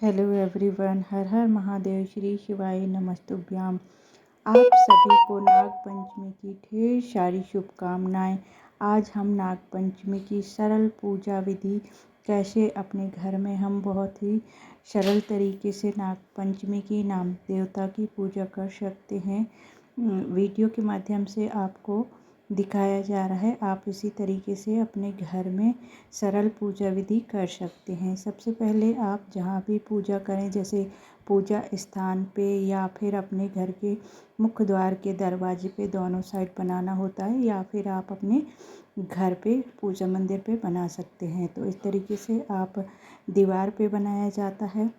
Hello everyone, हर हर महादेव, श्री शिवाय नमस्तुभ्याम। आप सभी को नाग पंचमी की ढेर सारी शुभकामनाएं। आज हम नाग पंचमी की सरल पूजा विधि कैसे अपने घर में हम बहुत ही सरल तरीके से नाग पंचमी की नाम देवता की पूजा कर सकते हैं, वीडियो के माध्यम से आपको दिखाया जा रहा है। आप इसी तरीके से अपने घर में सरल पूजा विधि कर सकते हैं। सबसे पहले आप जहाँ भी पूजा करें, जैसे पूजा स्थान पे या फिर अपने घर के मुख्य द्वार के दरवाजे पे दोनों साइड बनाना होता है, या फिर आप अपने घर पे पूजा मंदिर पे बना सकते हैं। तो इस तरीके से आप दीवार पे बनाया जाता है।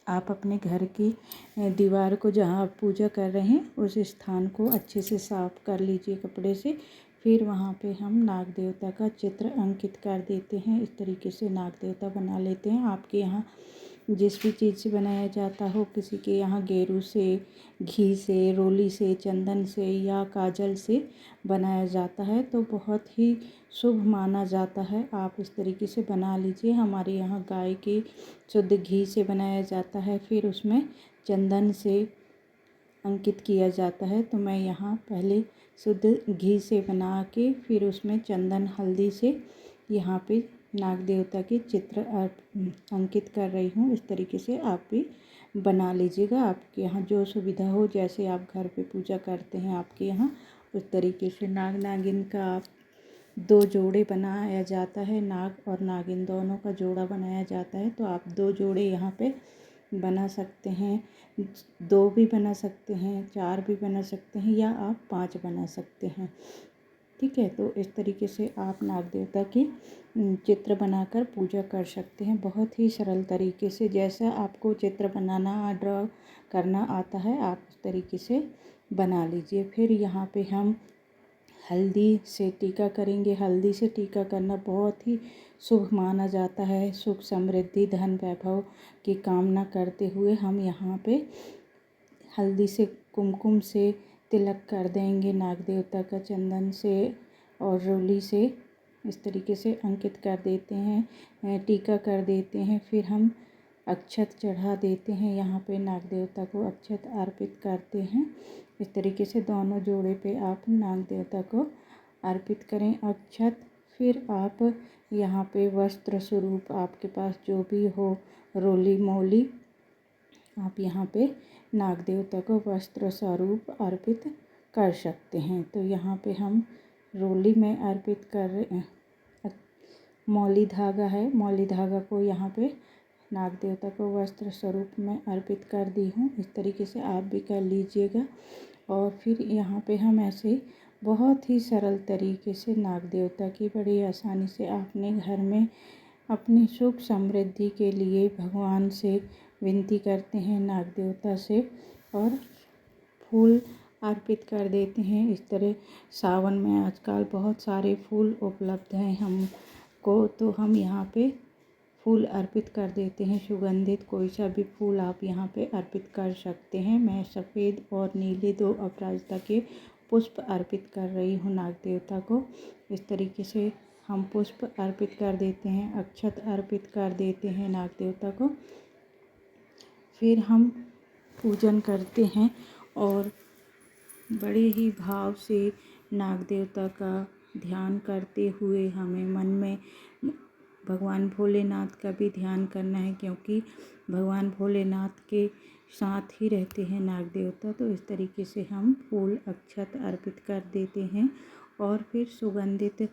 आप अपने घर की दीवार को जहाँ आप पूजा कर रहे हैं उस स्थान को अच्छे से साफ़ कर लीजिए कपड़े से। फिर वहाँ पे हम नाग देवता का चित्र अंकित कर देते हैं। इस तरीके से नाग देवता बना लेते हैं। आपके यहाँ जिस भी चीज़ से बनाया जाता हो, किसी के यहाँ गेरू से, घी से, रोली से, चंदन से या काजल से बनाया जाता है तो बहुत ही शुभ माना जाता है। आप इस तरीके से बना लीजिए। हमारे यहाँ गाय के शुद्ध घी से बनाया जाता है, फिर उसमें चंदन से अंकित किया जाता है। तो मैं यहाँ पहले शुद्ध घी से बना के फिर उसमें चंदन हल्दी से यहाँ पे नाग देवता के चित्र अंकित कर रही हूँ। इस तरीके से आप भी बना लीजिएगा। आपके यहाँ जो सुविधा हो, जैसे आप घर पे पूजा करते हैं आपके यहाँ, उस तरीके से नाग नागिन का 2 जोड़े बनाया जाता है। नाग और नागिन दोनों का जोड़ा बनाया जाता है। तो आप 2 जोड़े यहाँ पे बना सकते हैं, 2 भी बना सकते हैं, 4 भी बना सकते हैं, या आप 5 बना सकते हैं। ठीक है, तो इस तरीके से आप नाग देवता की चित्र बनाकर पूजा कर सकते हैं बहुत ही सरल तरीके से। जैसा आपको चित्र बनाना, ड्रॉ करना आता है, आप उस तरीके से बना लीजिए। फिर यहाँ पे हम हल्दी से टीका करेंगे। हल्दी से टीका करना बहुत ही शुभ माना जाता है। सुख, समृद्धि, धन, वैभव की कामना करते हुए हम यहाँ पे हल्दी से, कुमकुम से तिलक कर देंगे। नाग देवता का चंदन से और रोली से इस तरीके से अंकित कर देते हैं, टीका कर देते हैं। फिर हम अक्षत चढ़ा देते हैं। यहाँ पे नाग देवता को अक्षत अर्पित करते हैं। इस तरीके से दोनों जोड़े पे आप नाग देवता को अर्पित करें अक्षत। फिर आप यहाँ पे वस्त्र स्वरूप आपके पास जो भी हो, रोली मोली, आप यहाँ पे नाग देवता को वस्त्र स्वरूप अर्पित कर सकते हैं। तो यहाँ पे हम रोली में अर्पित कर रहे, मौली धागा है, मौली धागा को यहाँ पे नाग देवता को वस्त्र स्वरूप में अर्पित कर दी हूँ। इस तरीके से आप भी कर लीजिएगा। और फिर यहाँ पे हम ऐसे बहुत ही सरल तरीके से नाग देवता की बड़ी आसानी से अपने घर में अपनी सुख समृद्धि के लिए भगवान से विनती करते हैं, नाग देवता से, और फूल अर्पित कर देते हैं। इस तरह सावन में आजकल बहुत सारे फूल उपलब्ध हैं हमको, तो हम यहाँ पे फूल अर्पित कर देते हैं। सुगंधित कोई सा भी फूल आप यहाँ पे अर्पित कर सकते हैं। मैं सफ़ेद और नीले 2 अपराजिता के पुष्प अर्पित कर रही हूँ नाग देवता को। इस तरीके से हम पुष्प अर्पित कर देते हैं, अक्षत अर्पित कर देते हैं नाग देवता को। फिर हम पूजन करते हैं और बड़े ही भाव से नाग देवता का ध्यान करते हुए हमें मन में भगवान भोलेनाथ का भी ध्यान करना है, क्योंकि भगवान भोलेनाथ के साथ ही रहते हैं नाग देवता। तो इस तरीके से हम फूल अक्षत अर्पित कर देते हैं। और फिर सुगंधित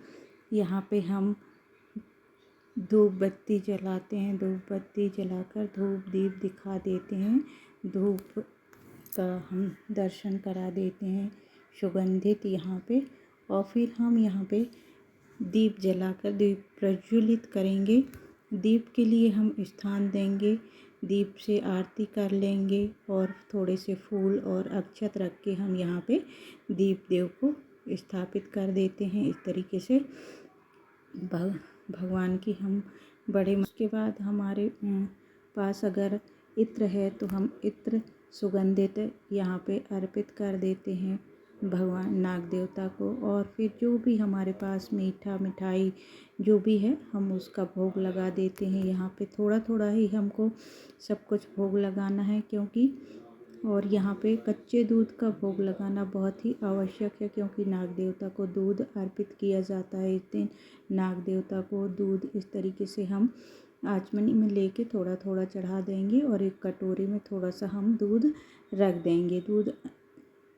यहाँ पे हम धूप बत्ती जलाते हैं। धूप बत्ती जलाकर धूप दीप दिखा देते हैं। धूप का हम दर्शन करा देते हैं सुगंधित यहाँ पे। और फिर हम यहाँ पे दीप जलाकर दीप प्रज्वलित करेंगे। दीप के लिए हम स्थान देंगे, दीप से आरती कर लेंगे और थोड़े से फूल और अक्षत रख के हम यहाँ पे दीप देव को स्थापित कर देते हैं। इस तरीके से भगवान की हम बड़े, उसके बाद हमारे पास अगर इत्र है तो हम इत्र सुगंधित यहाँ पे अर्पित कर देते हैं। भगवान नाग देवता को। और फिर जो भी हमारे पास मीठा मिठाई जो भी है हम उसका भोग लगा देते हैं। यहाँ पे थोड़ा थोड़ा ही हमको सब कुछ भोग लगाना है, क्योंकि और यहाँ पे कच्चे दूध का भोग लगाना बहुत ही आवश्यक है, क्योंकि नाग देवता को दूध अर्पित किया जाता है। इस दिन नाग देवता को दूध इस तरीके से हम आचमनी में लेके थोड़ा थोड़ा चढ़ा देंगे और एक कटोरी में थोड़ा सा हम दूध रख देंगे। दूध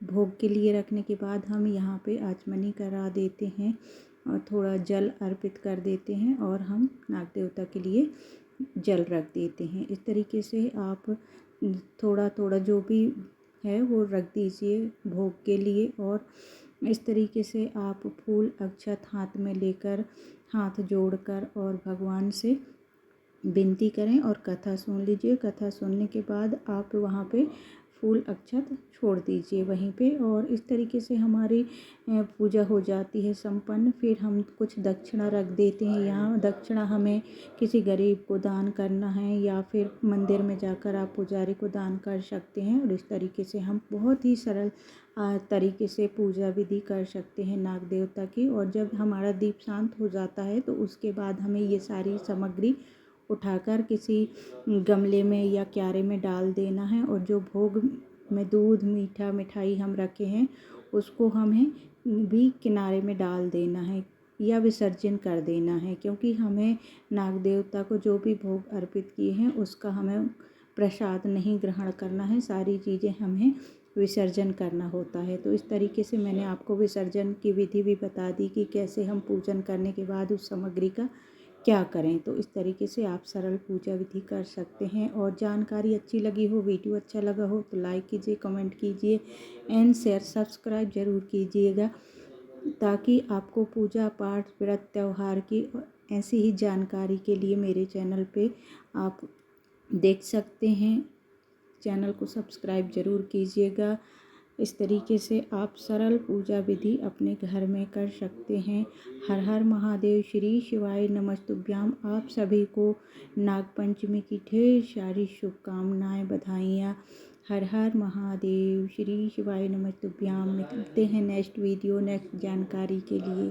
भोग के लिए रखने के बाद हम यहाँ पे आचमनी करा देते हैं और थोड़ा जल अर्पित कर देते हैं और हम नाग देवता के लिए जल रख देते हैं। इस तरीके से आप थोड़ा थोड़ा जो भी है वो रख दीजिए भोग के लिए। और इस तरीके से आप फूल अक्षत हाथ में लेकर हाथ जोड़कर और भगवान से विनती करें और कथा सुन लीजिए। कथा सुनने के बाद आप वहाँ पे फूल अक्षत छोड़ दीजिए वहीं पे, और इस तरीके से हमारी पूजा हो जाती है संपन्न। फिर हम कुछ दक्षिणा रख देते हैं। यहाँ दक्षिणा हमें किसी गरीब को दान करना है या फिर मंदिर में जाकर आप पुजारी को दान कर सकते हैं। और इस तरीके से हम बहुत ही सरल तरीके से पूजा विधि कर सकते हैं नाग देवता की। और जब हमारा दीप शांत हो जाता है तो उसके बाद हमें ये सारी सामग्री उठाकर किसी गमले में या क्यारे में डाल देना है। और जो भोग में दूध मीठा मिठाई हम रखे हैं उसको हमें भी किनारे में डाल देना है या विसर्जन कर देना है, क्योंकि हमें नाग देवता को जो भी भोग अर्पित किए हैं उसका हमें प्रसाद नहीं ग्रहण करना है। सारी चीज़ें हमें विसर्जन करना होता है। तो इस तरीके से मैंने आपको विसर्जन की विधि भी बता दी कि कैसे हम पूजन करने के बाद उस सामग्री का क्या करें। तो इस तरीके से आप सरल पूजा विधि कर सकते हैं। और जानकारी अच्छी लगी हो, वीडियो अच्छा लगा हो तो लाइक कीजिए, कमेंट कीजिए एंड शेयर सब्सक्राइब ज़रूर कीजिएगा, ताकि आपको पूजा पाठ व्रत त्यौहार की ऐसी ही जानकारी के लिए मेरे चैनल पे आप देख सकते हैं। चैनल को सब्सक्राइब ज़रूर कीजिएगा। इस तरीके से आप सरल पूजा विधि अपने घर में कर सकते हैं। हर हर महादेव, श्री शिवाय नमस्तुभ्याम। आप सभी को नागपंचमी की ढेर सारी शुभकामनाएं, बधाइयाँ। हर हर महादेव, श्री शिवाय नमस्तुभ्याम। मिलते हैं नेक्स्ट वीडियो नेक्स्ट जानकारी के लिए।